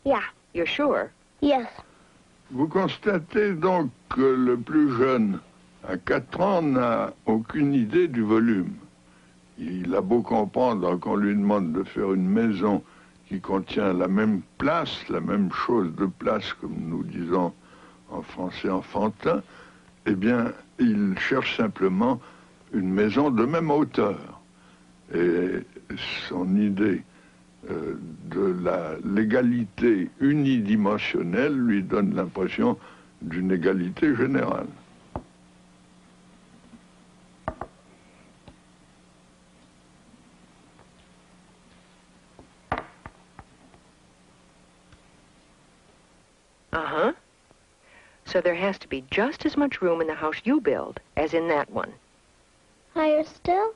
Yeah. You're sure? Yes. Vous constatez donc que le plus jeune, à 4 ans, n'a aucune idée du volume. Il a beau comprendre qu'on lui demande de faire une maison qui contient la même place, la même chose de place, comme nous disons en français enfantin, eh bien, il cherche simplement une maison de même hauteur. Et son idée de l'égalité unidimensionnelle lui donne l'impression d'une égalité générale. Uh-huh. So there has to be just as much room in the house you build as in that one. Higher still?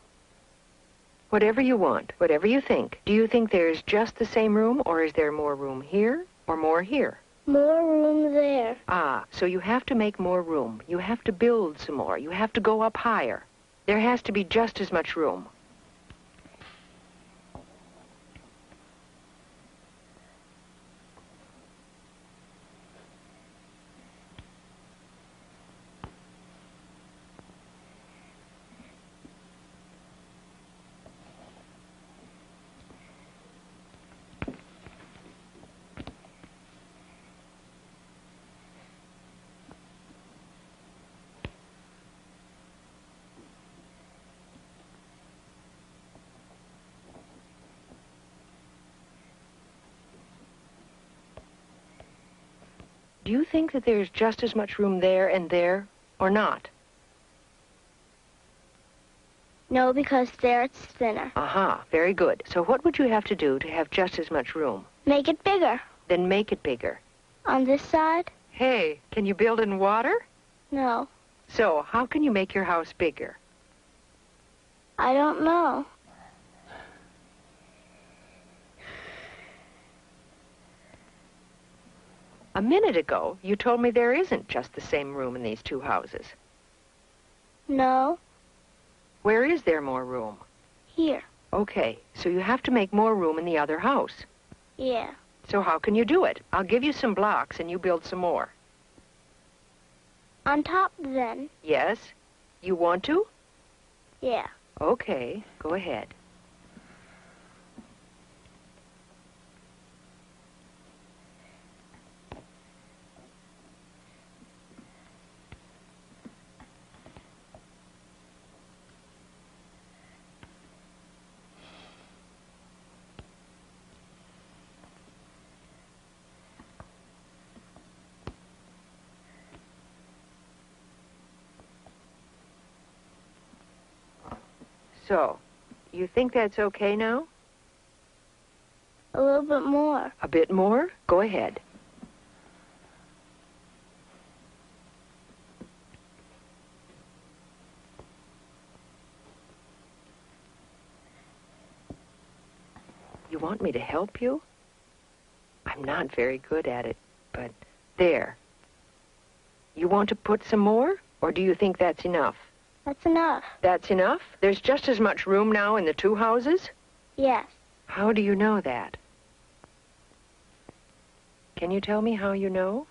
Whatever you want, whatever you think. Do you think there's just the same room, or is there more room here or more here? More room there. Ah, so you have to make more room. You have to build some more. You have to go up higher. There has to be just as much room. Do you think that there's just as much room there and there, or not? No, because there it's thinner. Aha, very good. So what would you have to do to have just as much room? Make it bigger. Then make it bigger. On this side? Hey, can you build in water? No. So, how can you make your house bigger? I don't know. A minute ago, you told me there isn't just the same room in these two houses. No. Where is there more room? Here. Okay, so you have to make more room in the other house. Yeah. So how can you do it? I'll give you some blocks and you build some more. On top, then. Yes? You want to? Yeah. Okay, go ahead. So, you think that's okay now? A little bit more. A bit more? Go ahead. You want me to help you? I'm not very good at it, but there. You want to put some more, or do you think that's enough? That's enough. That's enough? There's just as much room now in the two houses? Yes. How do you know that? Can you tell me how you know?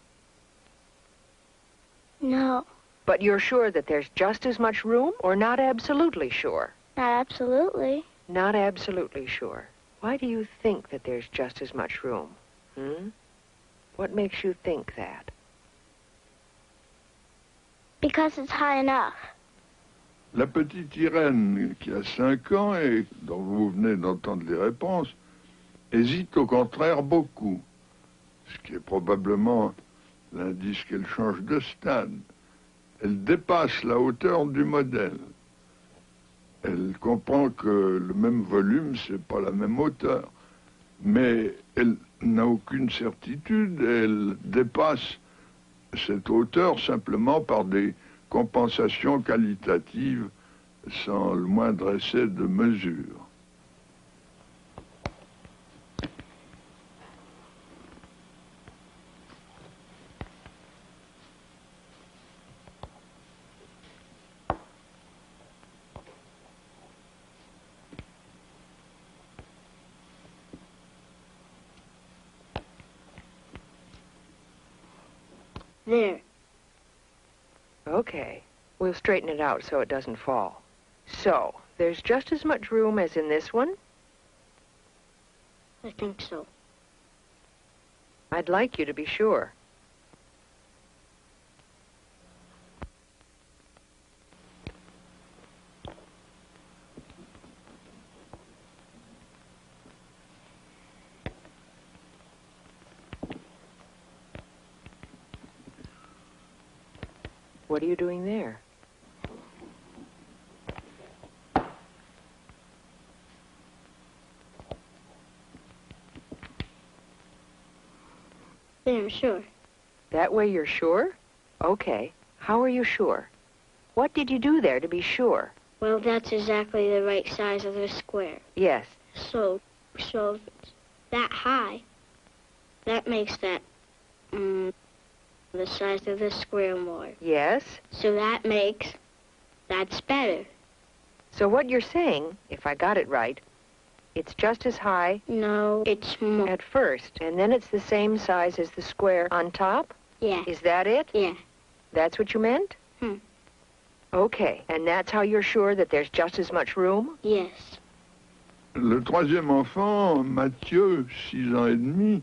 No. But you're sure that there's just as much room, or not absolutely sure? Not absolutely. Not absolutely sure. Why do you think that there's just as much room? What makes you think that? Because it's high enough. La petite Irène, qui a 5 ans et dont vous venez d'entendre les réponses, hésite au contraire beaucoup, ce qui est probablement l'indice qu'elle change de stade. Elle dépasse la hauteur du modèle. Elle comprend que le même volume, c'est pas la même hauteur, mais elle n'a aucune certitude, elle dépasse cette hauteur simplement par des compensations qualitatives sans le moindre essai de mesure. There. Okay. We'll straighten it out so it doesn't fall. So, there's just as much room as in this one? I think so. I'd like you to be sure. What are you doing there? There, I'm sure. That way you're sure? Okay. How are you sure? What did you do there to be sure? Well, that's exactly the right size of the square. Yes. So if it's that high, that makes that, the size of the square more. Yes. So that's better. So what you're saying, if I got it right, it's just as high No, it's more. at first, and then it's the same size as the square on top? Yeah. Is that it? Yeah. That's what you meant? Okay, and that's how you're sure that there's just as much room? Yes. Le troisième enfant, Mathieu, 6 ans et demi,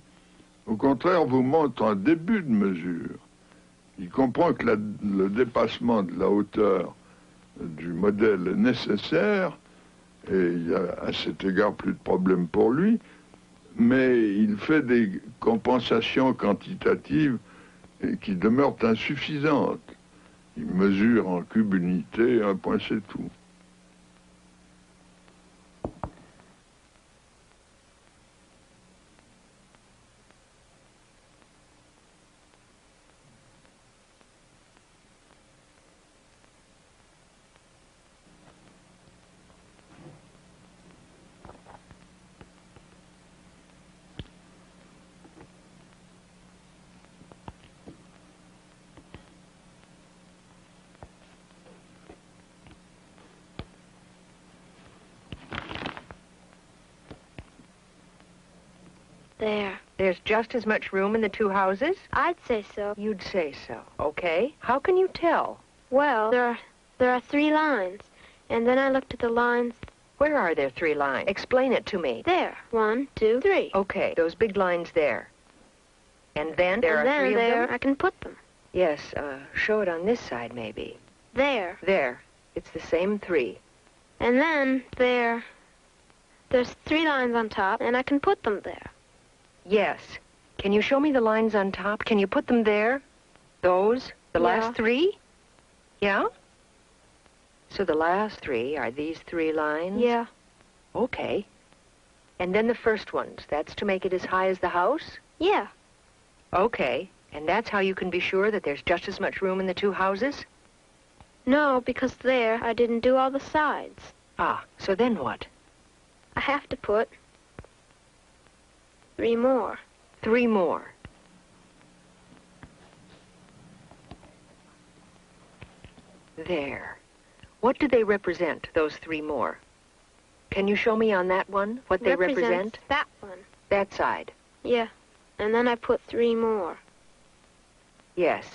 au contraire, vous montre un début de mesure. Il comprend que le dépassement de la hauteur du modèle est nécessaire, et il y a à cet égard plus de problème pour lui, mais il fait des compensations quantitatives qui demeurent insuffisantes. Il mesure en cube unité, un point c'est tout. There. There's just as much room in the two houses? I'd say so. You'd say so. Okay. How can you tell? Well, there are 3 lines. And then I looked at the lines. Where are there 3 lines? Explain it to me. There. 1, 2, 3. Okay, those big lines there. And then there are 3 of them? I can put them. Yes, show it on this side, maybe. There. There. It's the same 3. And then there's 3 lines on top, and I can put them there. Yes. Can you show me the lines on top? Can you put them there? Those? The last 3? Yeah? So the last 3 are these 3 lines? Yeah. Okay. And then the first ones, that's to make it as high as the house? Yeah. Okay. And that's how you can be sure that there's just as much room in the 2 houses? No, because there I didn't do all the sides. Ah, so then what? I have to put 3 more. 3 more. There. What do they represent, those 3 more? Can you show me on that one what they represent? That one. That side. Yeah. And then I put 3 more. Yes.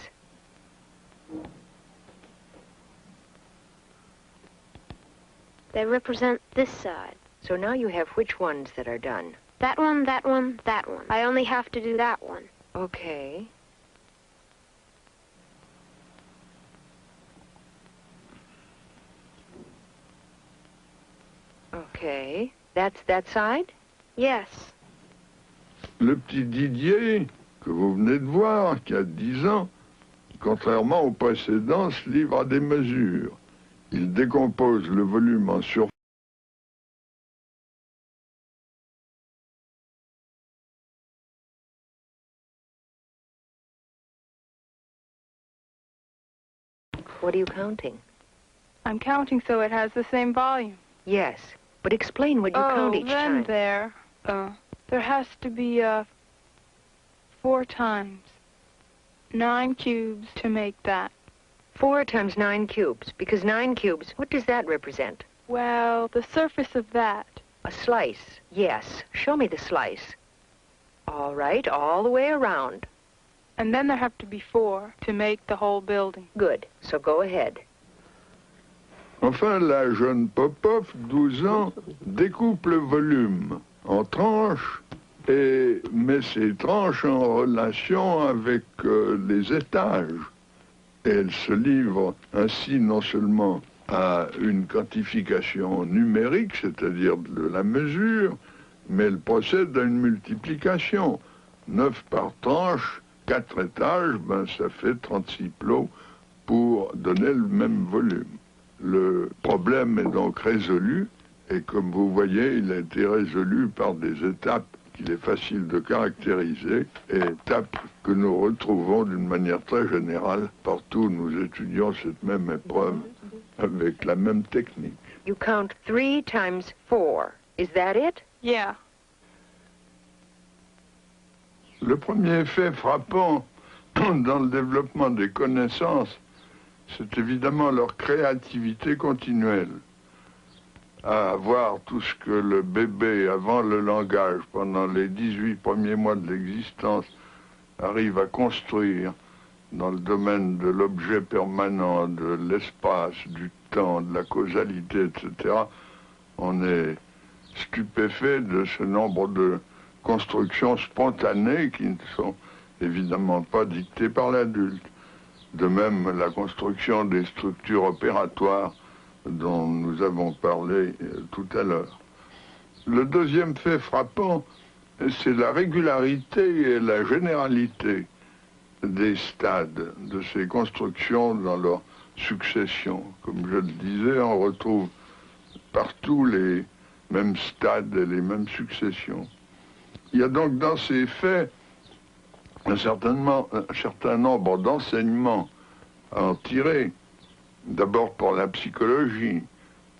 They represent this side. So now you have which ones that are done? That one, that one, that one. I only have to do that one. Okay. Okay. That's that side? Yes. Le petit Didier, que vous venez de voir, qui a 10 ans, contrairement au précédent, se livre à des mesures. Il décompose le volume en surface. What are you counting? I'm counting so it has the same volume. Yes, but explain what you count each then time. there has to be 4 times 9 cubes to make that. 4 times 9 cubes, because 9 cubes, what does that represent? Well, the surface of that. A slice. Yes, show me the slice. All right, all the way around. And then there have to be 4 to make the whole building. Good. So go ahead. Enfin, la jeune Popov, 12 ans, découpe le volume en tranches et met ces tranches en relation avec les étages. Et elle se livre ainsi non seulement à une quantification numérique, c'est-à-dire de la mesure, mais elle procède à une multiplication. 9 par tranche, 4 étages, ben ça fait 36 plots pour donner le même volume. Le problème est donc résolu, et comme vous voyez, il a été résolu par des étapes qu'il est facile de caractériser, et étapes que nous retrouvons d'une manière très générale partout où nous étudions cette même épreuve avec la même technique. You count 3 times 4. Is that it? Yeah. Le premier effet frappant dans le développement des connaissances, c'est évidemment leur créativité continuelle. À voir tout ce que le bébé, avant le langage, pendant les 18 premiers mois de l'existence, arrive à construire dans le domaine de l'objet permanent, de l'espace, du temps, de la causalité, etc., on est stupéfait de ce nombre de constructions spontanées qui ne sont évidemment pas dictées par l'adulte. De même, la construction des structures opératoires dont nous avons parlé tout à l'heure. Le deuxième fait frappant, c'est la régularité et la généralité des stades de ces constructions dans leur succession. Comme je le disais, on retrouve partout les mêmes stades et les mêmes successions. Il y a donc dans ces faits un certain nombre d'enseignements à en tirer. D'abord pour la psychologie.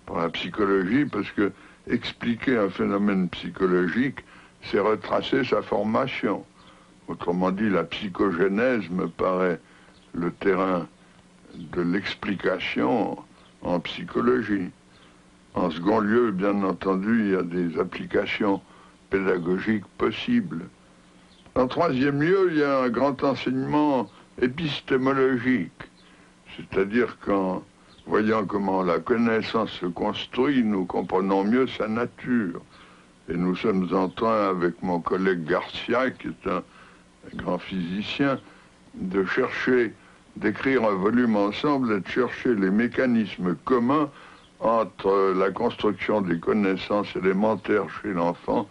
Pour la psychologie, parce que expliquer un phénomène psychologique, c'est retracer sa formation. Autrement dit, la psychogénèse me paraît le terrain de l'explication en psychologie. En second lieu, bien entendu, il y a des applications pédagogiques possibles. En troisième lieu, il y a un grand enseignement épistémologique, c'est-à-dire qu'en voyant comment la connaissance se construit, nous comprenons mieux sa nature. Et nous sommes en train, avec mon collègue Garcia, qui est un grand physicien, de chercher, d'écrire un volume ensemble et de chercher les mécanismes communs entre la construction des connaissances élémentaires chez l'enfant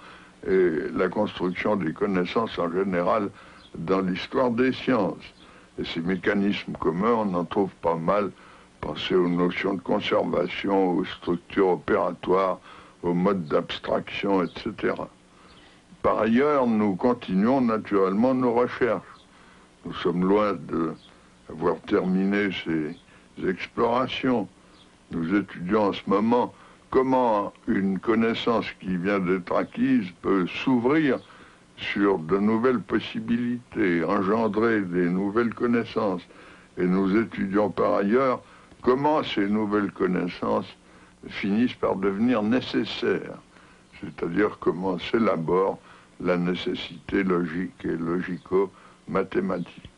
et la construction des connaissances en général dans l'histoire des sciences. Et ces mécanismes communs, on en trouve pas mal. Pensez aux notions de conservation, aux structures opératoires, aux modes d'abstraction, etc. Par ailleurs, nous continuons naturellement nos recherches. Nous sommes loin d'avoir terminé ces explorations. Nous étudions en ce moment comment une connaissance qui vient d'être acquise peut s'ouvrir sur de nouvelles possibilités, engendrer des nouvelles connaissances. Et nous étudions par ailleurs comment ces nouvelles connaissances finissent par devenir nécessaires, c'est-à-dire comment s'élabore la nécessité logique et logico-mathématique.